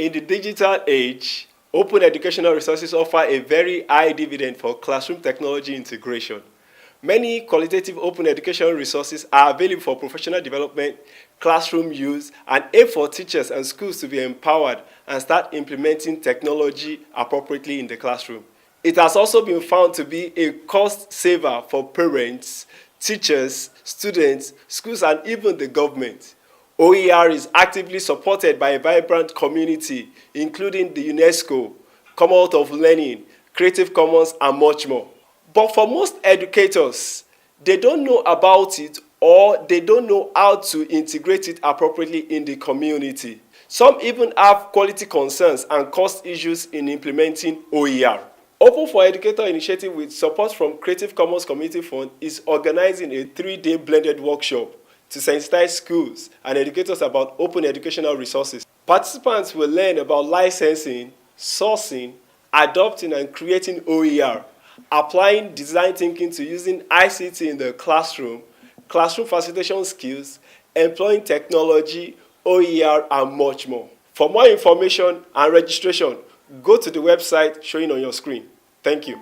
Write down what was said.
In the digital age, open educational resources offer a very high dividend for classroom technology integration. Many qualitative open educational resources are available for professional development, classroom use, and aim for teachers and schools to be empowered and start implementing technology appropriately in the classroom. It has also been found to be a cost saver for parents, teachers, students, schools, and even the government. OER is actively supported by a vibrant community, including the UNESCO, Commonwealth of Learning, Creative Commons, and much more. But for most educators, they don't know about it or they don't know how to integrate it appropriately in the community. Some even have quality concerns and cost issues in implementing OER. Open4Educator Initiative, with support from Creative Commons Community Fund, is organizing a 3-day blended workshop to sensitize schools and educators about open educational resources. Participants will learn about licensing, sourcing, adopting and creating OER, applying design thinking to using ICT in the classroom, classroom facilitation skills, employing technology, OER, and much more. For more information and registration, go to the website showing on your screen. Thank you.